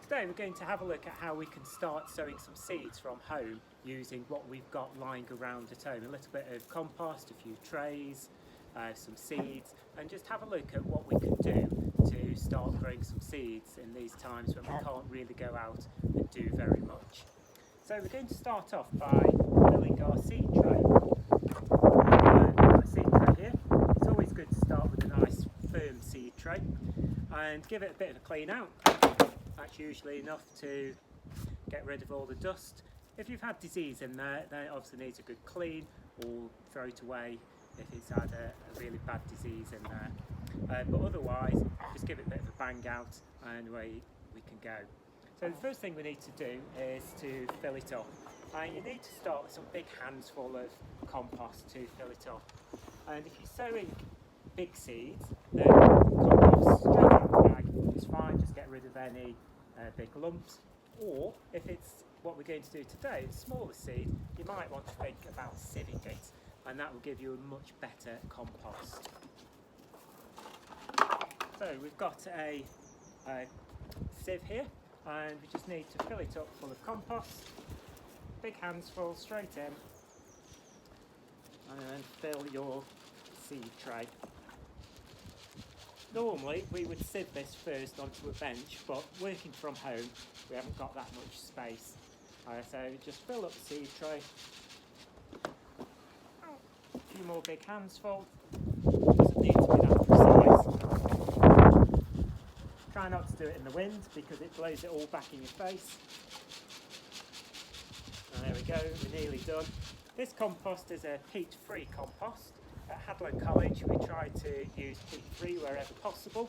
Today we're going to have a look at how we can start sowing some seeds from home using what we've got lying around at home. A little bit of compost, a few trays, some seeds, and just have a look at what we can do to start growing some seeds in these times when we can't really go out and do very much. So we're going to start off by filling our seed tray. Our seed tray here. It's always good to start with a nice firm seed tray and give it a bit of a clean out. That's usually enough to get rid of all the dust. If you've had disease in there, then it obviously needs a good clean, or throw it away if it's had a really bad disease in there. But otherwise, just give it a bit of a bang out and away we can go. So the first thing we need to do is to fill it up. And you need to start with some big hands full of compost to fill it up. And if you're sowing big seeds, then compost straight out of the bag is fine, just get rid of any big lumps. Or if it's what we're going to do today, it's smaller seed, you might want to think about sieving it, and that will give you a much better compost. So we've got a sieve here, and we just need to fill it up full of compost, big hands full straight in, and then fill your seed tray. Normally we would sieve this first onto a bench, but working from home we haven't got that much space. So just fill up the seed tray, a few more big hands full, doesn't need to be that precise. Try not to do it in the wind because it blows it all back in your face. And there we go, we're nearly done. This compost is a peat-free compost. At Hadlow College we try to use peat-free wherever possible,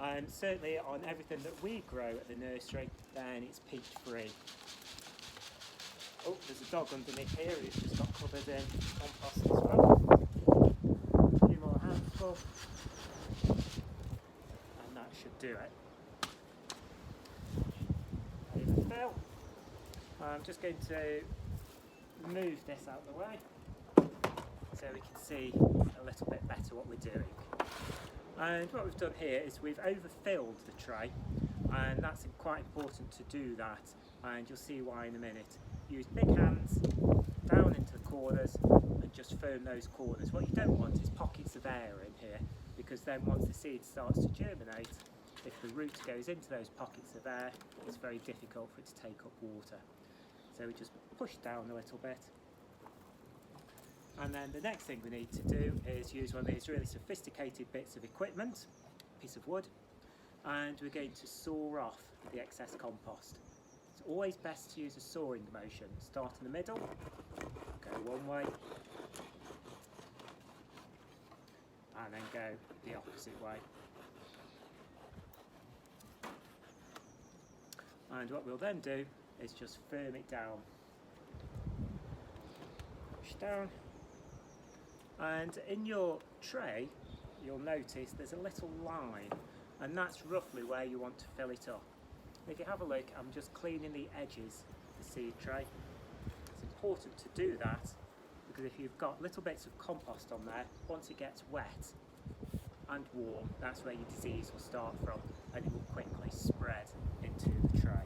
and certainly on everything that we grow at the nursery then it's peat-free. Oh, there's a dog underneath here who's just got covered in compost as well. A few more handfuls and that should do it. Over fill. I'm just going to move this out of the way so we can see a little bit better what we're doing. And what we've done here is we've overfilled the tray, and that's quite important to do that, and you'll see why in a minute. Use big hands down into the corners and just firm those corners. What you don't want is pockets of air in here, because then once the seed starts to germinate, if the root goes into those pockets of air, it's very difficult for it to take up water. So we just push down a little bit. And then the next thing we need to do is use one of these really sophisticated bits of equipment, a piece of wood, and we're going to saw off the excess compost. It's always best to use a sawing motion. Start in the middle, go one way, and then go the opposite way. And what we'll then do is just firm it down. Push down. And in your tray you'll notice there's a little line, and that's roughly where you want to fill it up. If you have a look, I'm just cleaning the edges of the seed tray. It's important to do that because if you've got little bits of compost on there, once it gets wet and warm, that's where your disease will start from, and it will quickly spread into the tray.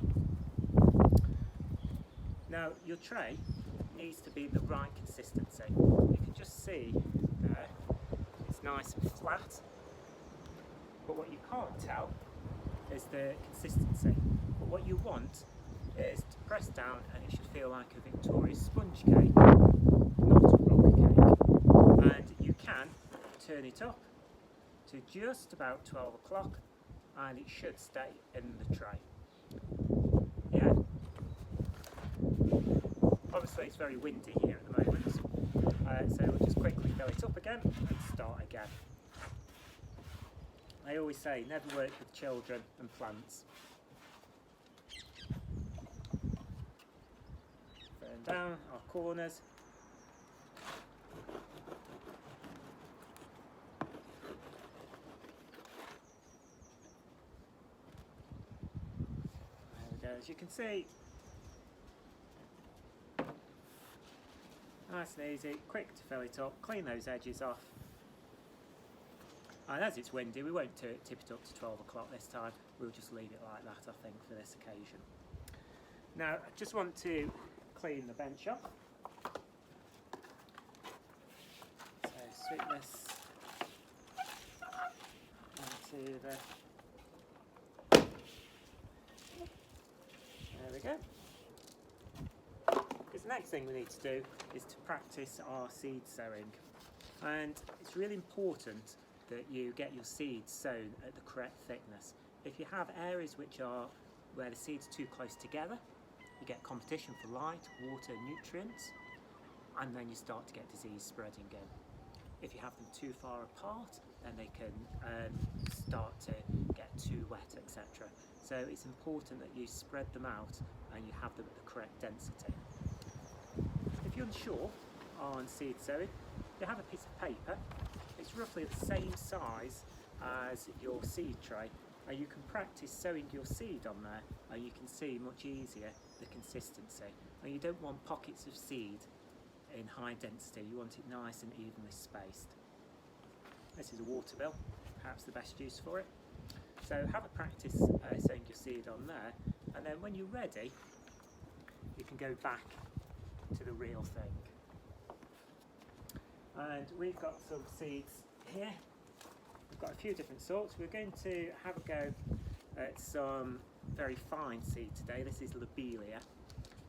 Now your tray needs to be the right consistency. You can just see there, it's nice and flat, but what you can't tell is the consistency. But what you want is to press down and it should feel like a Victoria's sponge cake, not a rock cake. And you can turn it up to just about 12 o'clock and it should stay in the tray. Yeah. Obviously it's very windy here at the moment, so we'll just quickly fill it up again and start again. I always say never work with children and plants. Firm down our corners. There we go, as you can see, nice and easy, quick to fill it up, clean those edges off, And as it's windy, we won't tip it up to 12 o'clock this time. We'll just leave it like that, I think, for this occasion. Now, I just want to clean the bench up. So sweep this into the... There we go. Because the next thing we need to do is to practice our seed sowing. And it's really important that you get your seeds sown at the correct thickness. If you have areas where the seeds are too close together, you get competition for light, water, nutrients, and then you start to get disease spreading in. If you have them too far apart, then they can start to get too wet, etc. So it's important that you spread them out and you have them at the correct density. If you're unsure on seed sowing, you have a piece of paper. It's roughly the same size as your seed tray, and you can practice sowing your seed on there, and you can see much easier the consistency. And you don't want pockets of seed in high density, you want it nice and evenly spaced. This is a water bill, perhaps the best use for it. So have a practice sowing your seed on there, and then when you're ready, you can go back to the real thing. And we've got some seeds here. We've got a few different sorts. We're going to have a go at some very fine seed today. This is lobelia,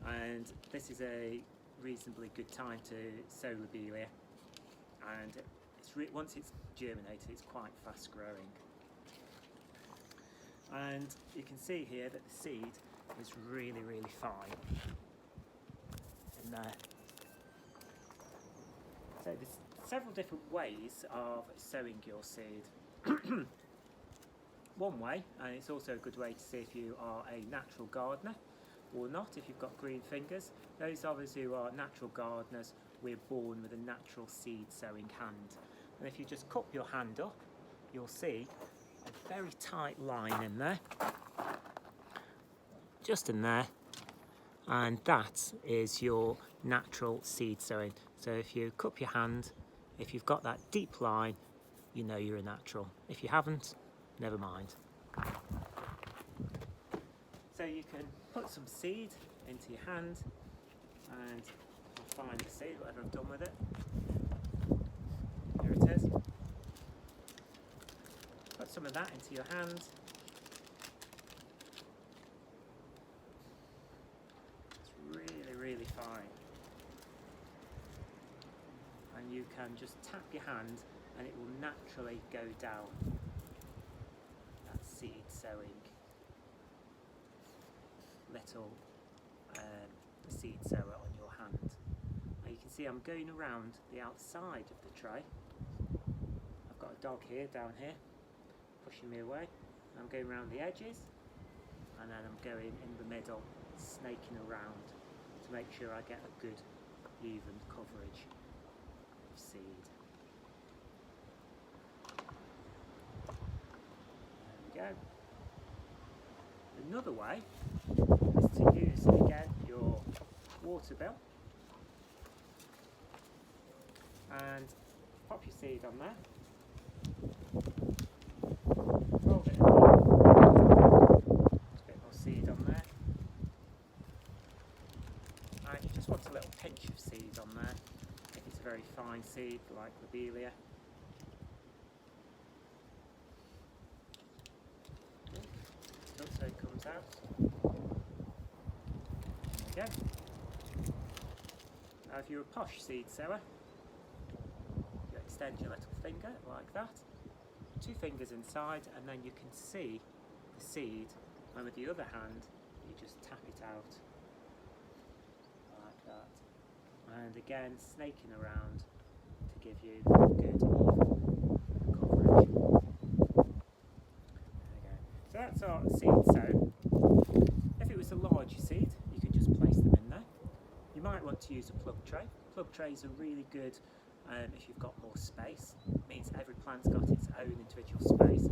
and this is a reasonably good time to sow lobelia. And once it's germinated, it's quite fast growing. And you can see here that the seed is really, really fine in there. So there's several different ways of sowing your seed. One way, and it's also a good way to see if you are a natural gardener or not, if you've got green fingers. Those of us who are natural gardeners, we're born with a natural seed sowing hand. And if you just cup your hand up, you'll see a very tight line in there, just in there, and that is your natural seed sowing. So if you cup your hand, if you've got that deep line, you know you're a natural. If you haven't, never mind. So you can put some seed into your hand, and I'll find the seed, whatever I've done with it. Here it is. Put some of that into your hand. It's really, really fine. And you can just tap your hand and it will naturally go down. That seed sowing little seed sower on your hand. Now you can see I'm going around the outside of the tray. I've got a dog here, down here, pushing me away. I'm going around the edges, and then I'm going in the middle, snaking around to make sure I get a good even coverage of seed. There we go. Another way is to use again your water bill and pop your seed on there. Fold it in there. Just a bit more seed on there. And you just want a little pinch of seed on there if it's a very fine seed like lobelia. So it comes out. There we go. Now if you're a posh seed sower, you extend your little finger like that, 2 fingers inside, and then you can see the seed, and with the other hand you just tap it out like that, and again snaking around to give you good even coverage. So that's our seed sown. If it was a larger seed, you can just place them in there. You might want to use a plug tray. Plug trays are really good if you've got more space. It means every plant's got its own individual space.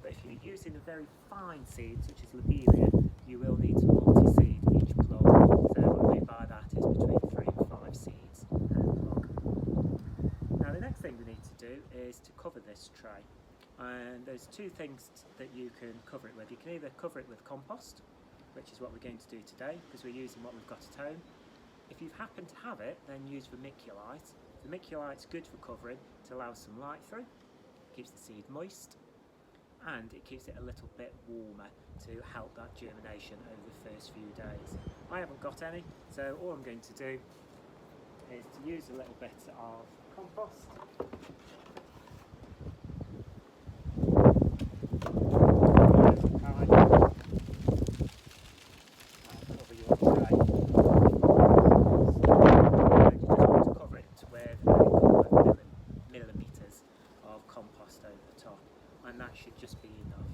But if you're using a very fine seed, such as lobelia, you will need to multi-seed each plug. So what I mean by that is between 3 and 5 seeds per plug. Now the next thing we need to do is to cover this tray. And there's two things that you can cover it with. You can either cover it with compost, which is what we're going to do today because we're using what we've got at home. If you happen to have it, then use vermiculite. Vermiculite's good for covering to allow some light through, keeps the seed moist, and it keeps it a little bit warmer to help that germination over the first few days. I haven't got any, so all I'm going to do is to use a little bit of compost. And that should just be enough.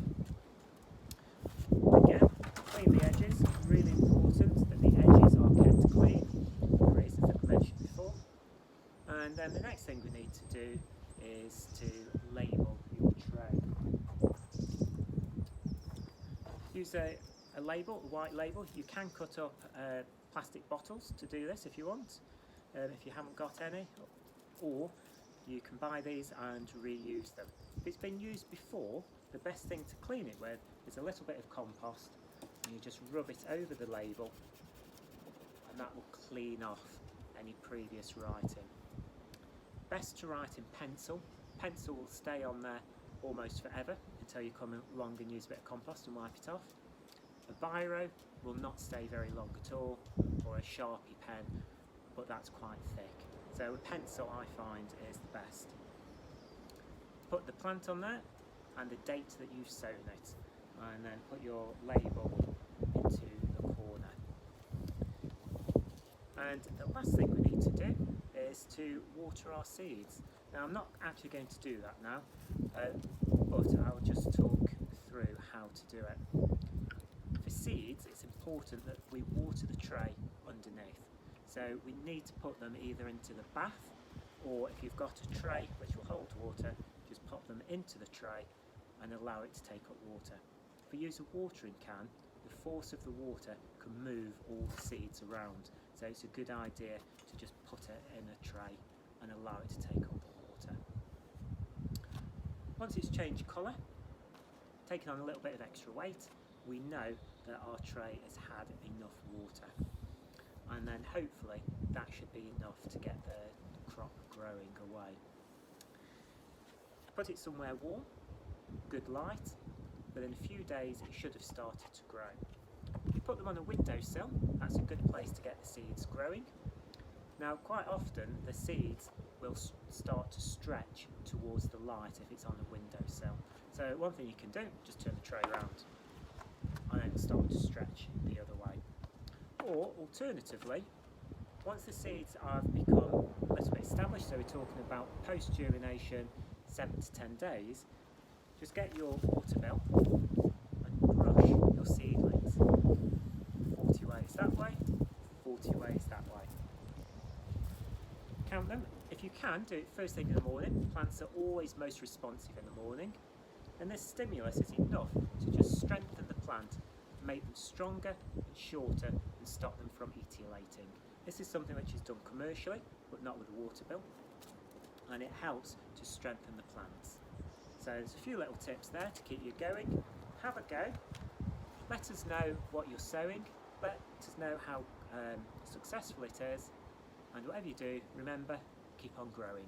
Again, clean the edges. Really important that the edges are kept clean, for reasons that I mentioned before. And then the next thing we need to do is to label your tray. Use a label, a white label. You can cut up plastic bottles to do this if you want, if you haven't got any, or you can buy these and reuse them. If it's been used before, the best thing to clean it with is a little bit of compost, and you just rub it over the label, and that will clean off any previous writing. Best to write in pencil. Pencil will stay on there almost forever until you come along and use a bit of compost and wipe it off. A biro will not stay very long at all, or a Sharpie pen, but that's quite thick. So a pencil, I find, is the best. Put the plant on there and the date that you've sown it, and then put your label into the corner. And the last thing we need to do is to water our seeds. Now I'm not actually going to do that now, but I'll just talk through how to do it. For seeds, it's important that we water the tray underneath. So we need to put them either into the bath, or if you've got a tray which will hold water, just pop them into the tray and allow it to take up water. If we use a watering can, the force of the water can move all the seeds around. So it's a good idea to just put it in a tray and allow it to take up the water. Once it's changed colour, taken on a little bit of extra weight, we know that our tray has had enough water. And then hopefully that should be enough to get the crop growing away. Put it somewhere warm, good light, within a few days it should have started to grow. Put them on a windowsill, that's a good place to get the seeds growing. Now quite often the seeds will start to stretch towards the light if it's on a windowsill. So one thing you can do, just turn the tray around and then start to stretch the other way. Or alternatively, once the seeds have become a little bit established, so we're talking about post-germination 7 to 10 days, just get your water bill and brush your seedlings 40 ways that way, 40 ways that way. Count them. If you can, do it first thing in the morning. Plants are always most responsive in the morning, and this stimulus is enough to just strengthen the plant, make them stronger and shorter, and stop them from etiolating. This is something which is done commercially, but not with a water bill, and it helps to strengthen the plants. So there's a few little tips there to keep you going. Have a go. Let us know what you're sowing. Let us know how successful it is. And whatever you do, remember, keep on growing.